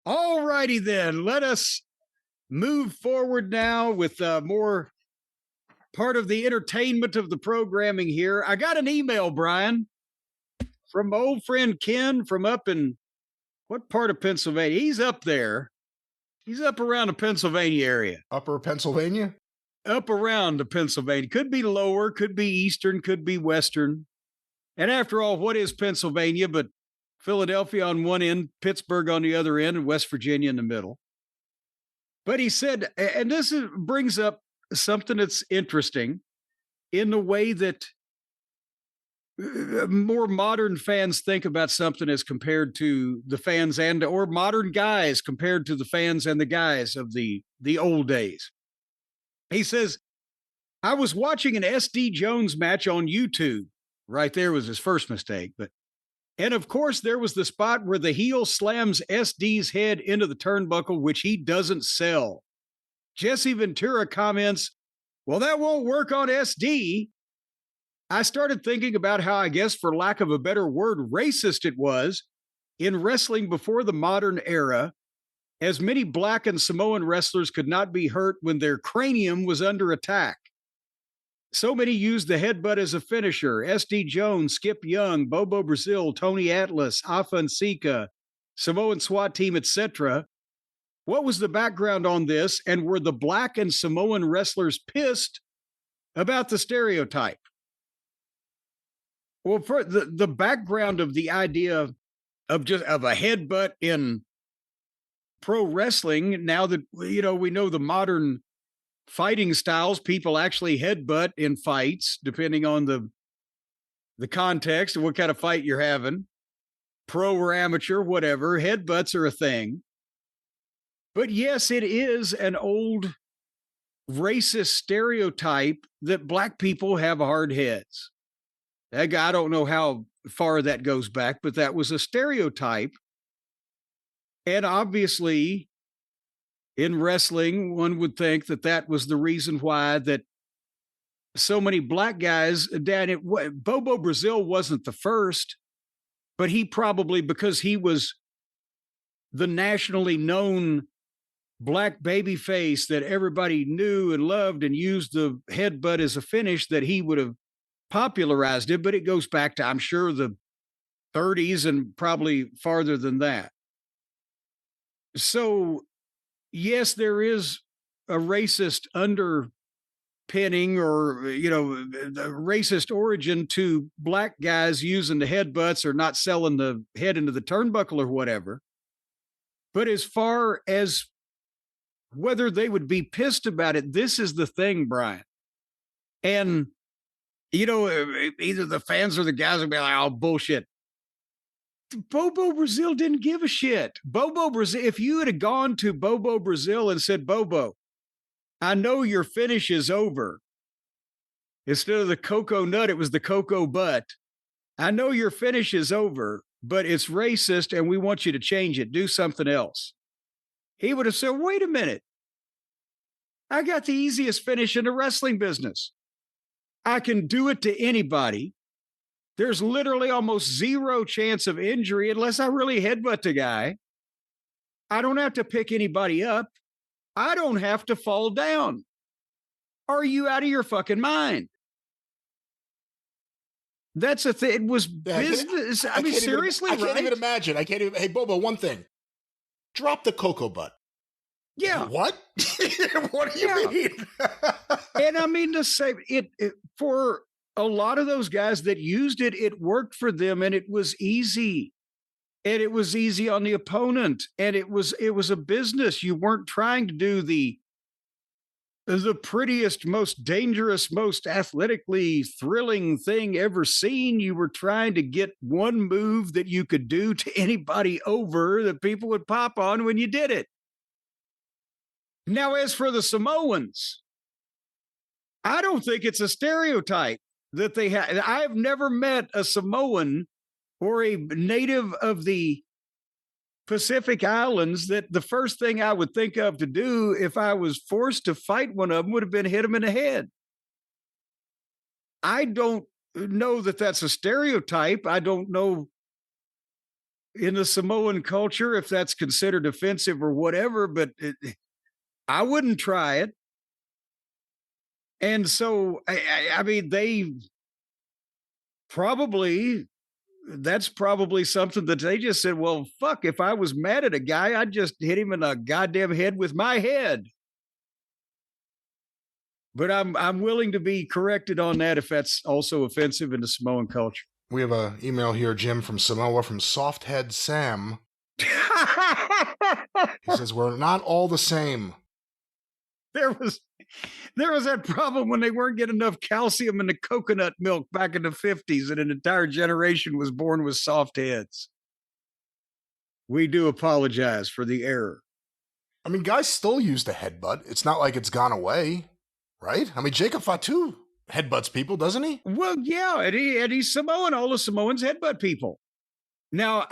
All righty then. Let us move forward now with more part of the entertainment of the programming here. I got an email, Brian, from my old friend Ken from up in what part of Pennsylvania? He's up there. He's up around the Pennsylvania area. Upper Pennsylvania? Up around the Pennsylvania. Could be lower, could be eastern, could be western. And after all, what is Pennsylvania but Philadelphia on one end, Pittsburgh on the other end, and West Virginia in the middle? But he said, and brings up something that's interesting in the way that more modern fans think about something as compared to the fans or modern guys compared to the fans and the guys of the old days. He says, I was watching an SD Jones match on YouTube. Right there was his first mistake. And of course, there was the spot where the heel slams SD's head into the turnbuckle, which he doesn't sell. Jesse Ventura comments, well, that won't work on SD. I started thinking about how, I guess, for lack of a better word, racist it was in wrestling before the modern era, as many black and Samoan wrestlers could not be hurt when their cranium was under attack. So many used the headbutt as a finisher. SD Jones, Skip Young, Bobo Brazil, Tony Atlas, Afa and Sika, Samoan SWAT team, etc. What was the background on this? And were the black and Samoan wrestlers pissed about the stereotype? Well, for the background of the idea of a headbutt in pro wrestling, now that we know the modern fighting styles, people actually headbutt in fights, depending on the context and what kind of fight you're having, pro or amateur, whatever. Headbutts are a thing. But yes, it is an old racist stereotype that black people have hard heads. I don't know how far that goes back, but that was a stereotype. And obviously, in wrestling, one would think that was the reason why that so many black guys, Bobo Brazil wasn't the first, but he probably, because he was the nationally known black baby face that everybody knew and loved and used the headbutt as a finish, that he would have popularized it. But it goes back to, I'm sure, the 30s and probably farther than that. So yes, there is a racist underpinning or, the racist origin to black guys using the headbutts or not selling the head into the turnbuckle or whatever. But as far as whether they would be pissed about it, this is the thing, Brian. And, either the fans or the guys will be like, oh, bullshit. Bobo Brazil didn't give a shit. Bobo Brazil, if you had gone to Bobo Brazil and said, Bobo, I know your finish is over. Instead of the cocoa nut, it was the cocoa butt. I know your finish is over, but it's racist and we want you to change it. Do something else. He would have said, wait a minute. I got the easiest finish in the wrestling business. I can do it to anybody. There's literally almost zero chance of injury unless I really headbutt the guy. I don't have to pick anybody up. I don't have to fall down. Are you out of your fucking mind? That's a thing. It was business. I mean, seriously, I can't even imagine. Hey, Bobo, one thing. Drop the cocoa butt. Yeah. What? What do you mean? And I mean to say, it for a lot of those guys that used it, it worked for them and it was easy. And it was easy on the opponent. And it was a business. You weren't trying to do the prettiest, most dangerous, most athletically thrilling thing ever seen. You were trying to get one move that you could do to anybody over that people would pop on when you did it. Now, as for the Samoans, I don't think it's a stereotype that they have. I have never met a Samoan or a native of the Pacific Islands that the first thing I would think of to do if I was forced to fight one of them would have been hit him in the head. I don't know that that's a stereotype. I don't know in the Samoan culture, if that's considered offensive or whatever, but I wouldn't try it. And so, I mean, they probably, that's probably something that they just said, well, fuck, if I was mad at a guy, I'd just hit him in the goddamn head with my head. But I'm willing to be corrected on that if that's also offensive in the Samoan culture. We have an email here, Jim, from Samoa, from Softhead Sam. He says, we're not all the same. There was that problem when they weren't getting enough calcium in the coconut milk back in the 50s, and an entire generation was born with soft heads. We do apologize for the error. I mean, guys still use the headbutt. It's not like it's gone away, right? I mean, Jacob Fatu headbutts people, doesn't he? Well, yeah, and he's Samoan. All the Samoans headbutt people. Now,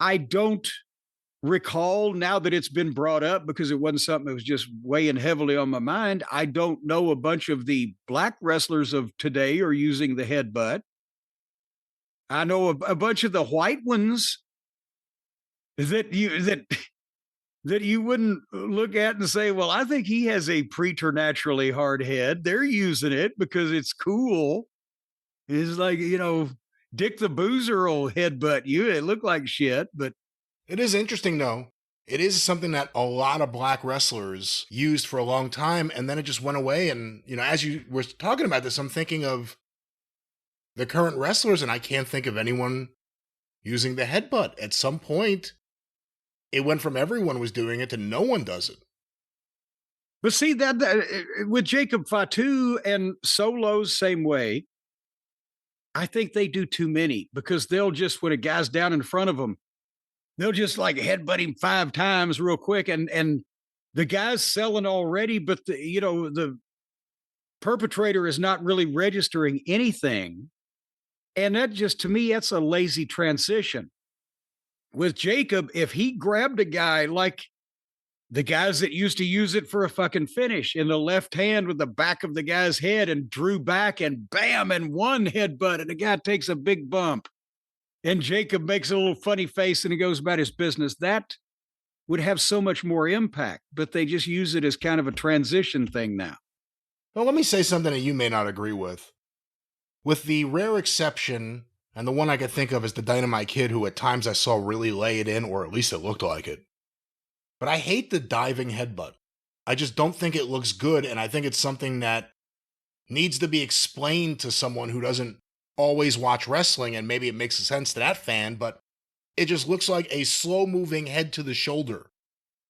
I don't recall, now that it's been brought up, because it wasn't something that was just weighing heavily on my mind. I don't know a bunch of the black wrestlers of today are using the headbutt. I know a bunch of the white ones that you wouldn't look at and say, well, I think he has a preternaturally hard head. They're using it because it's cool. It's like, Dick the Boozer will headbutt you. It looked like shit, but it is interesting, though. It is something that a lot of black wrestlers used for a long time, and then it just went away. And, as you were talking about this, I'm thinking of the current wrestlers, and I can't think of anyone using the headbutt. At some point, it went from everyone was doing it to no one does it. But see, that with Jacob Fatu and Solo's same way, I think they do too many, because they'll just, when a guy's down in front of them, they'll just like headbutt him 5 times real quick, and the guy's selling already, but the perpetrator is not really registering anything. And that just, to me, that's a lazy transition. With Jacob, if he grabbed a guy like the guys that used to use it for a fucking finish in the left hand with the back of the guy's head and drew back and bam, and one headbutt, and the guy takes a big bump, and Jacob makes a little funny face and he goes about his business, that would have so much more impact. But they just use it as kind of a transition thing now. Well, let me say something that you may not agree with. With the rare exception, and the one I could think of is the Dynamite Kid, who at times I saw really lay it in, or at least it looked like it. But I hate the diving headbutt. I just don't think it looks good, and I think it's something that needs to be explained to someone who doesn't always watch wrestling, and maybe it makes sense to that fan, but it just looks like a slow-moving head to the shoulder.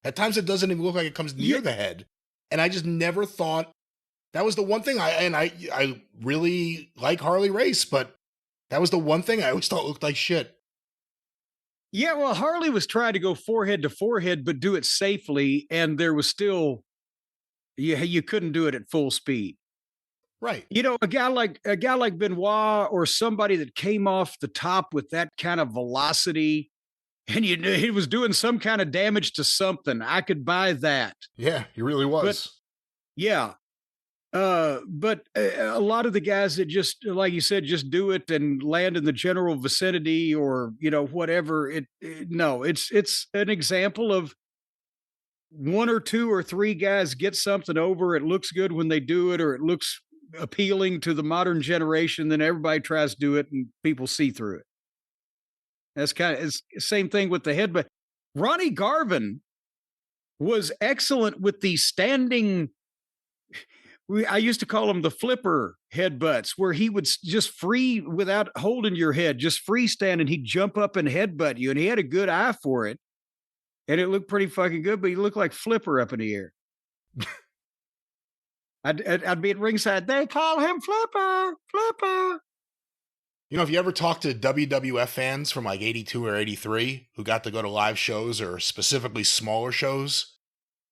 At times it doesn't even look like it comes near the head, and I just never thought that was the one thing. I really like Harley Race, but that was the one thing I always thought looked like shit. Yeah, well, Harley was trying to go forehead to forehead, but do it safely, and there was still, you couldn't do it at full speed. Right. A guy like Benoit, or somebody that came off the top with that kind of velocity, and he was doing some kind of damage to something, I could buy that. Yeah, he really was. But, yeah. But a lot of the guys that just, like you said, just do it and land in the general vicinity, or, whatever. It's an example of 1 or 2 or 3 guys get something over. It looks good when they do it, or it looks appealing to the modern generation. Then everybody tries to do it and people see through it. That's kind of, it's the same thing with the headbutt. Ronnie Garvin was excellent with the standing, I used to call them the flipper headbutts, where he would just free, without holding your head, just freestand, and he'd jump up and headbutt you. And he had a good eye for it. And it looked pretty fucking good, but he looked like Flipper up in the air. I'd be at ringside. They call him Flipper. If you ever talk to WWF fans from like 82 or 83 who got to go to live shows, or specifically smaller shows,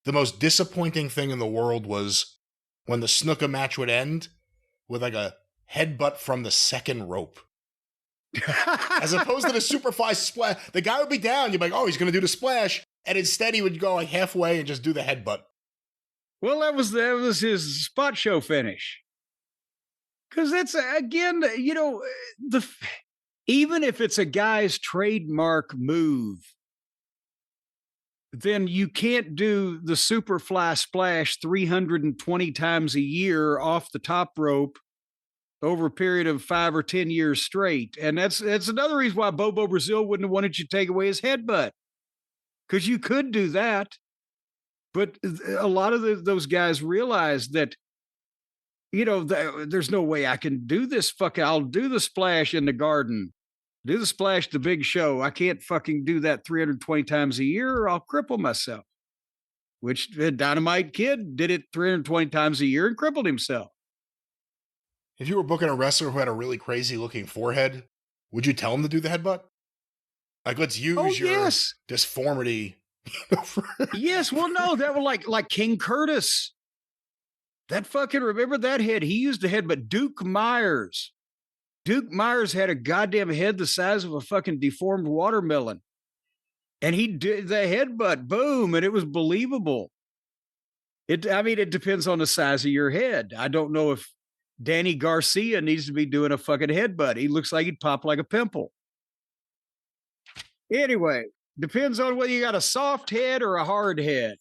the most disappointing thing in the world was when the snooker match would end with like a headbutt from the second rope. As opposed to the Superfly splash. The guy would be down. You'd be like, oh, he's going to do the splash. And instead he would go like halfway and just do the headbutt. Well, that was his spot show finish. Because that's, again, even if it's a guy's trademark move, then you can't do the super fly splash 320 times a year off the top rope over a period of 5 or 10 years straight. And that's another reason why Bobo Brazil wouldn't have wanted you to take away his headbutt, because you could do that. But a lot of those guys realize that, there's no way I can do this. I'll do the splash in the garden, do the splash, the big show. I can't fucking do that 320 times a year or I'll cripple myself. Which the Dynamite Kid did it 320 times a year and crippled himself. If you were booking a wrestler who had a really crazy looking forehead, would you tell him to do the headbutt? Like, let's use your disformity. Yes, well, no, that was like King Curtis. That fucking, remember that head? He used the head, but Duke Myers had a goddamn head the size of a fucking deformed watermelon. And he did the headbutt, boom, and it was believable. It depends on the size of your head. I don't know if Danny Garcia needs to be doing a fucking headbutt. He looks like he'd pop like a pimple. Anyway, depends on whether you got a soft head or a hard head.